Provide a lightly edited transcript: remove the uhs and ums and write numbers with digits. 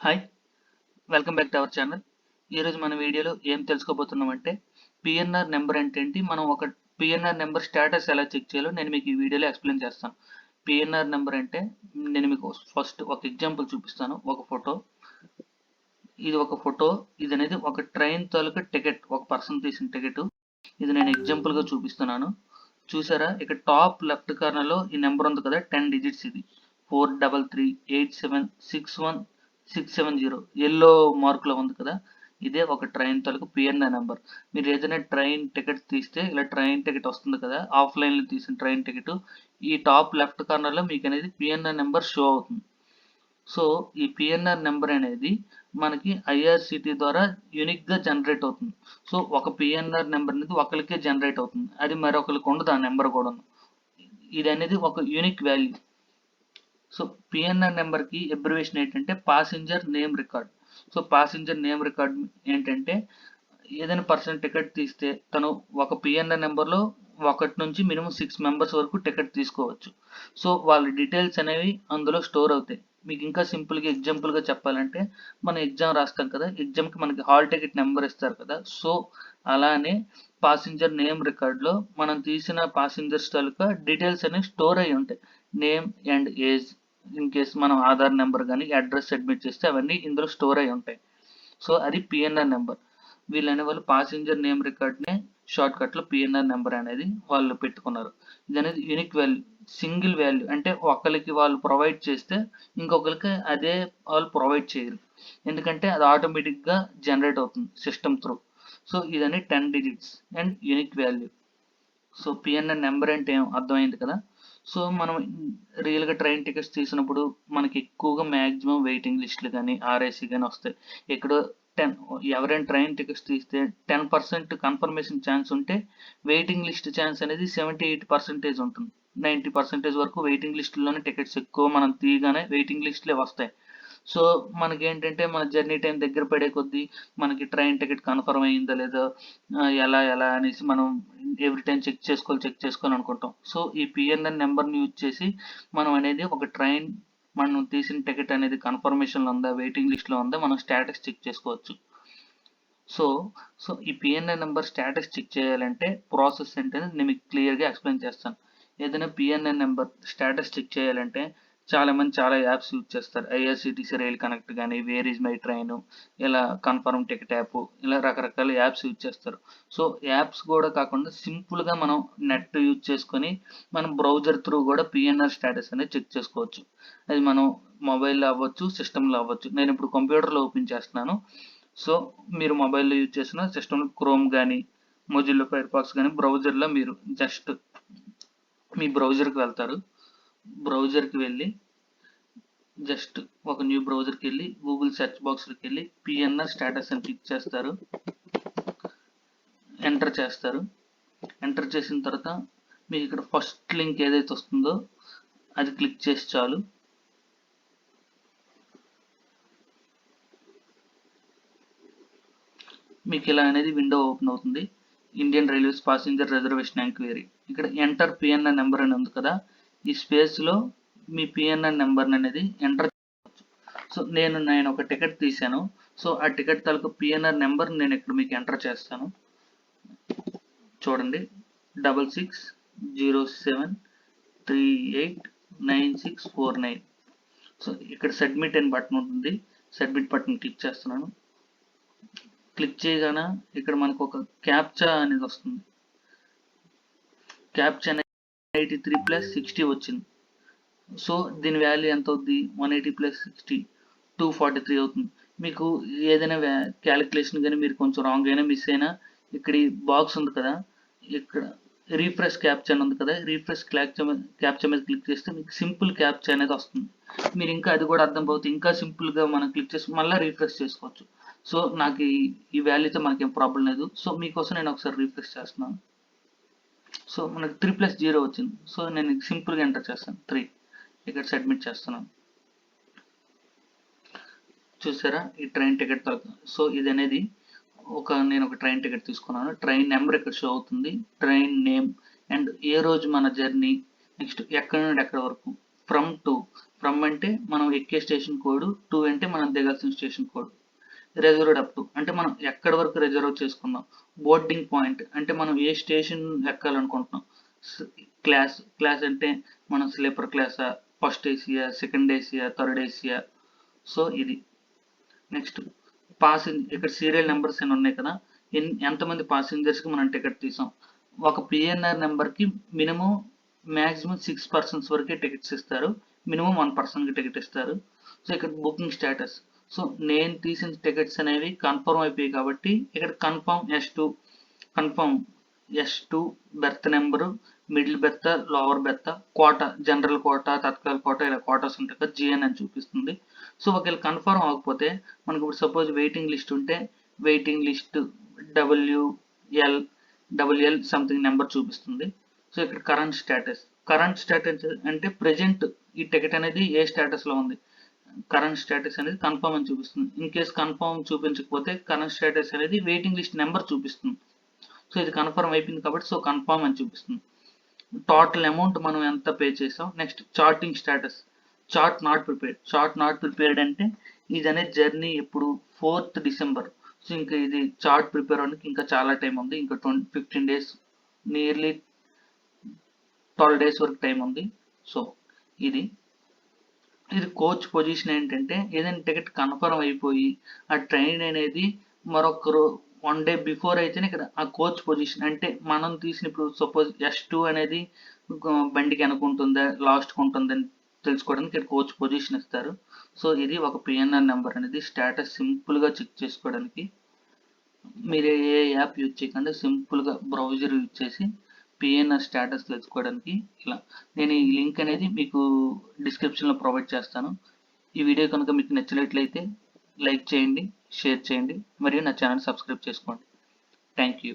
Hi, welcome back to our channel. ఈరోజు మన వీడియోలో ఏం తెలుసుకోబోతున్నామంటే పిఎన్ఆర్ నెంబర్ అంటే ఏంటి, మనం ఒక పిఎన్ఆర్ నెంబర్ స్టేటస్ ఎలా చెక్ చేయాలో నేను మీకు ఈ వీడియోలో ఎక్స్ప్లెయిన్ చేస్తాను. పిఎన్ఆర్ నెంబర్ అంటే నేను మీకు ఫస్ట్ ఒక ఎగ్జాంపుల్ చూపిస్తాను. ఒక ఫోటో, ఇది ఒక ఫోటో, ఇది అనేది ఒక ట్రైన్ తాలూకా టికెట్, ఒక పర్సన్ తీసిన టికెట్. ఇది నేను ఎగ్జాంపుల్గా చూపిస్తున్నాను. చూసారా, ఇక్కడ టాప్ లెఫ్ట్ కార్నర్లో ఈ నెంబర్ ఉంది కదా, 10 డిజిట్స్. ఇది 4338761670 ఎల్లో మార్క్లో ఉంది కదా, ఇదే ఒక ట్రైన్ తాలూకు పిఎన్ఆర్ నెంబర్. మీరు ఏదైనా ట్రైన్ టికెట్ తీస్తే ఇలా ట్రైన్ టికెట్ వస్తుంది కదా, ఆఫ్లైన్లో తీసిన ట్రైన్ టికెట్, ఈ టాప్ లెఫ్ట్ కార్నర్లో మీకు అనేది పిఎన్ఆర్ నెంబర్ షో అవుతుంది. సో ఈ పిఎన్ఆర్ నెంబర్ అనేది మనకి ఐఆర్సిటీ ద్వారా యూనిక్గా జనరేట్ అవుతుంది. సో ఒక పిఎన్ఆర్ నెంబర్ అనేది ఒకరికే జనరేట్ అవుతుంది, అది మరొకరికి ఉండదు ఆ నెంబర్ కూడా. ఇది అనేది ఒక యూనిక్ వాల్యూ. సో పిఎన్ఆర్ నెంబర్కి అబ్రివేషన్ ఏంటంటే passenger name record. So passenger name record ఏంటంటే ఏదైనా పర్సన్ టికెట్ తీస్తే తను ఒక పిఎన్ఆర్ నెంబర్లో ఒకటి నుంచి మినిమం 6 మెంబర్స్ వరకు టికెట్ తీసుకోవచ్చు. సో వాళ్ళ డీటెయిల్స్ అనేవి అందులో స్టోర్ అవుతాయి. మీకు ఇంకా సింపుల్గా ఎగ్జాంపుల్గా చెప్పాలంటే, మనం ఎగ్జామ్ రాస్తాం కదా, ఎగ్జామ్కి మనకి హాల్ టికెట్ నెంబర్ ఇస్తారు కదా, సో అలానే పాసింజర్ నేమ్ రికార్డ్లో మనం తీసిన పాసింజర్స్ తాలూకా డీటెయిల్స్ అనేవి స్టోర్ అయి ఉంటాయి. Name and age, in case మనం ఆధార్ నెంబర్ కానీ అడ్రస్ సబ్మిట్ చేస్తే అవన్నీ ఇందులో స్టోర్ అయి ఉంటాయి. సో అది పిఎన్ఆర్ నెంబర్. వీళ్ళు వాళ్ళు పాసింజర్ నేమ్ రికార్డ్నే షార్ట్ కట్లో పిఎన్ఆర్ నెంబర్ అనేది వాళ్ళు పెట్టుకున్నారు. ఇది అనేది యూనిక్ వాల్యూ, సింగిల్ వాల్యూ. అంటే ఒకరికి వాళ్ళు ప్రొవైడ్ చేస్తే ఇంకొకరికి అదే వాళ్ళు ప్రొవైడ్ చేయరు, ఎందుకంటే అది ఆటోమేటిక్గా జనరేట్ అవుతుంది సిస్టమ్ త్రూ. సో ఇదని 10 digits and unique value. So PNR number అంటే ఏం అర్థమైంది కదా. సో మనం రియల్గా ట్రైన్ టికెట్స్ తీసినప్పుడు మనకి ఎక్కువగా మ్యాక్సిమం వెయిటింగ్ లిస్టులు కానీ ఆర్ఏసీ కానీ వస్తాయి. ఎక్కడో 10, ఎవరైనా ట్రైన్ టికెట్స్ తీస్తే 10% కన్ఫర్మేషన్ ఛాన్స్ ఉంటే వెయిటింగ్ లిస్ట్ ఛాన్స్ అనేది 78% ఉంటుంది. 90% వరకు వెయిటింగ్ లిస్టుల్లోనే టికెట్స్ ఎక్కువ మనం తీయగానే వెయిటింగ్ లిస్టులే వస్తాయి. సో మనకేంటంటే మన జర్నీ టైం దగ్గర పడే కొద్దీ మనకి ట్రైన్ టికెట్ కన్ఫర్మ్ అయ్యిందా లేదా, ఎలా ఎలా అనేసి మనం ఎవ్రీ టైం చెక్ చేసుకోవాలి అనుకుంటాం. సో ఈ పిఎన్ఎన్ నెంబర్ని యూజ్ చేసి మనం అనేది ఒక ట్రైన్, మనం తీసిన టికెట్ అనేది కన్ఫర్మేషన్లో ఉందా, వెయిటింగ్ లిస్ట్లో ఉందా, మనం స్టేటస్ చెక్ చేసుకోవచ్చు. సో సో ఈ పిఎన్ఆర్ నెంబర్ స్టేటస్ చెక్ చేయాలంటే ప్రాసెస్ ఏంటనేది నేను మీకు క్లియర్గా ఎక్స్ప్లెయిన్ చేస్తాను. ఏదైనా పిఎన్ఆర్ నెంబర్ స్టేటస్ చెక్ చేయాలంటే చాలా యాప్స్ యూజ్ చేస్తారు. ఐఆర్సిటీసీ రైల్ కనెక్ట్ కానీ, వేర్ ఈజ్ మై ట్రైన్, ఇలా కన్ఫర్మ్ టికెట్ యాప్, ఇలా రకరకాల యాప్స్ యూజ్ చేస్తారు. సో యాప్స్ కూడా కాకుండా సింపుల్గా మనం నెట్ యూజ్ చేసుకొని మనం బ్రౌజర్ త్రూ కూడా పిఎన్ఆర్ స్టేటస్ అనేది చెక్ చేసుకోవచ్చు. అది మనం మొబైల్లో అవ్వచ్చు, సిస్టంలో అవ్వచ్చు. నేను ఇప్పుడు కంప్యూటర్లో ఓపెన్ చేస్తున్నాను. సో మీరు మొబైల్లో యూజ్ చేసిన సిస్టంలో క్రోమ్ కానీ, మొజిల్లా ఫైర్ ఫాక్స్ కానీ, బ్రౌజర్లో మీరు జస్ట్ మీ బ్రౌజర్కి వెళ్తారు. బ్రౌజర్కి వెళ్ళి జస్ట్ ఒక న్యూ బ్రౌజర్కి వెళ్ళి గూగుల్ సెర్చ్ బాక్స్కి వెళ్ళి పిఎన్ఆర్ స్టేటస్ అని క్లిక్ చేస్తారు. ఎంటర్ చేస్తారు. ఎంటర్ చేసిన తర్వాత మీకు ఇక్కడ ఫస్ట్ లింక్ ఏదైతే వస్తుందో అది క్లిక్ చేసి చాలు. మీకు ఇలా అనేది విండో ఓపెన్ అవుతుంది. Indian railways passenger reservation enquiry. ఇక్కడ ఎంటర్ పిఎన్ఆర్ నెంబర్ అని ఉంది కదా, ఈ స్పేస్లో మీ పిఎన్ఆర్ నెంబర్ అనేది ఎంటర్ చేయవచ్చు. సో నేను ఒక టికెట్ తీశాను. సో ఆ టికెట్ తాలూకు పిఎన్ఆర్ నెంబర్ నేను ఇక్కడ మీకు ఎంటర్ చేస్తాను. చూడండి, 6607389649. సో ఇక్కడ సబ్మిట్ అని బటన్ ఉంటుంది. సబ్మిట్ బటన్ క్లిక్ చేస్తున్నాను. క్లిక్ చేయగానే ఇక్కడ మనకు ఒక క్యాప్చా అనేది వస్తుంది. క్యాప్చా అనేది 183+60 వచ్చింది. సో దీని వాల్యూ ఎంత అవుద్ది, 180+60 243 అవుతుంది. మీకు ఏదైనా క్యాలిక్యులేషన్ కానీ మీరు కొంచెం రాంగ్ అయినా మిస్ అయినా ఇక్కడ ఈ బాక్స్ ఉంది కదా, ఇక్కడ రీఫ్రెష్ క్యాప్చా అని ఉంది కదా, రీఫ్రెష్ క్యాప్చా మీద క్లిక్ చేస్తే మీకు సింపుల్ క్యాప్చా అనేది వస్తుంది. మీరు ఇంకా అది కూడా అర్థం అవుతుంది, ఇంకా సింపుల్గా మనం క్లిక్ చేసి మళ్ళీ రీఫ్రెష్ చేసుకోవచ్చు. సో నాకు ఈ వాల్యూతో మనకేం ప్రాబ్లం లేదు. సో మీకోసం నేను ఒకసారి రీఫ్రెష్ చేస్తున్నాను. సో మనకు 3+0 వచ్చింది. సో నేను సింపుల్గా ఎంటర్ చేస్తాను 3, ఇక్కడ సబ్మిట్ చేస్తున్నాను. చూసారా, ఈ ట్రైన్ టికెట్ తర్వాత. సో ఇది అనేది నేను ఒక ట్రైన్ టికెట్ తీసుకున్నాను. ట్రైన్ నెంబర్ ఇక్కడ షో అవుతుంది, ట్రైన్ నేమ్ అండ్ ఏ రోజు మన జర్నీ, నెక్స్ట్ ఎక్కడి నుండి ఎక్కడి వరకు, ఫ్రమ్ టు. ఫ్రమ్ అంటే మనం ఎక్కే స్టేషన్ కోడ్, టు అంటే మనం దిగాల్సిన station code. Reserved up to అంటే మనం ఎక్కడి వరకు రిజర్వ్ చేసుకున్నాం. బోర్డింగ్ పాయింట్ అంటే మనం ఏ స్టేషన్ ఎక్కాలనుకుంటున్నాం. క్లాస్ అంటే మనం స్లీపర్ క్లాసా, first Asia, second Asia, third Asia. So ఇది నెక్స్ట్ ఇక్కడ సీరియల్ నెంబర్స్ అని ఉన్నాయి కదా, ఎంతమంది ప్యాసింజర్స్కి మనం టికెట్ తీసాం. ఒక పిఎన్ఆర్ నెంబర్కి మినిమం మ్యాక్సిమం 6 పర్సన్స్ వరకే టికెట్స్ ఇస్తారు, మినిమం 1 పర్సన్కి టికెట్ ఇస్తారు. సో ఇక్కడ బుకింగ్ స్టేటస్. సో నేను తీసిన టికెట్స్ అనేవి కన్ఫర్మ్ అయిపోయాయి కాబట్టి ఇక్కడ confirm S2 berth number, middle berth, lower berth, quota, general quota, Tatkal quota, ఇలా కోటాస్ ఉంటాయి కదా, జిఎన్ అని చూపిస్తుంది. సో ఒకవేళ కన్ఫర్మ్ అవ్వకపోతే మనకు ఇప్పుడు సపోజ్ వెయిటింగ్ లిస్ట్ ఉంటే waiting list WL something number చూపిస్తుంది. సో ఇక్కడ కరెంట్ స్టేటస్ అంటే ప్రెజెంట్ ఈ టికెట్ అనేది ఏ స్టేటస్లో ఉంది. కరెంట్ స్టేటస్ అనేది కన్ఫర్మ్ అని చూపిస్తుంది. ఇన్ కేస్ కన్ఫర్మ్ చూపించకపోతే కరెంట్ స్టేటస్ అనేది వెయిటింగ్ లిస్ట్ నెంబర్ చూపిస్తుంది. సో ఇది కన్ఫర్మ్ అయిపోయింది కాబట్టి సో కన్ఫర్మ్ అని చూపిస్తుంది. టోటల్ అమౌంట్ మనం ఎంత పే చేసాం. Next charting status. Chart not prepared అంటే ఇది అనేది జర్నీ ఎప్పుడు 4th డిసెంబర్. సో ఇంకా ఇది చార్ట్ ప్రిపేర్ అవ్వడానికి ఇంకా చాలా టైం ఉంది. ఇంకా 15 డేస్, నియర్లీ 12 డేస్ వరకు టైం ఉంది. సో ఇది కోచ్ పొజిషన్ ఏంటంటే ఏదైనా టికెట్ కన్ఫర్మ్ అయిపోయి ఆ ట్రైన్ అనేది మరొకరు 1 డే బిఫోర్ అయితేనే ఇక్కడ ఆ కోచ్ పొజిషన్ అంటే మనం తీసిన ఇప్పుడు సపోజ్ S2 అనేది బండికి అనుకుంటుందా లాస్ట్కి ఉంటుందని తెలుసుకోవడానికి ఇక్కడ కోచ్ పొజిషన్ ఇస్తారు. సో ఇది ఒక పిఎన్ఆర్ నెంబర్ అనేది స్టేటస్ సింపుల్గా చెక్ చేసుకోవడానికి. మీరు ఏ యాప్ యూజ్ చేయకుండా సింపుల్గా బ్రౌజర్ యూజ్ చేసి పిఎన్ఆర్ స్టేటస్ తెలుసుకోవడానికి ఇలా నేను ఈ లింక్ అనేది మీకు డిస్క్రిప్షన్లో ప్రొవైడ్ చేస్తాను. ఈ వీడియో కనుక మీకు నచ్చినట్లయితే లైక్ చేయండి, షేర్ చేయండి మరియు నా ఛానల్ సబ్స్క్రైబ్ చేసుకోండి. Thank you.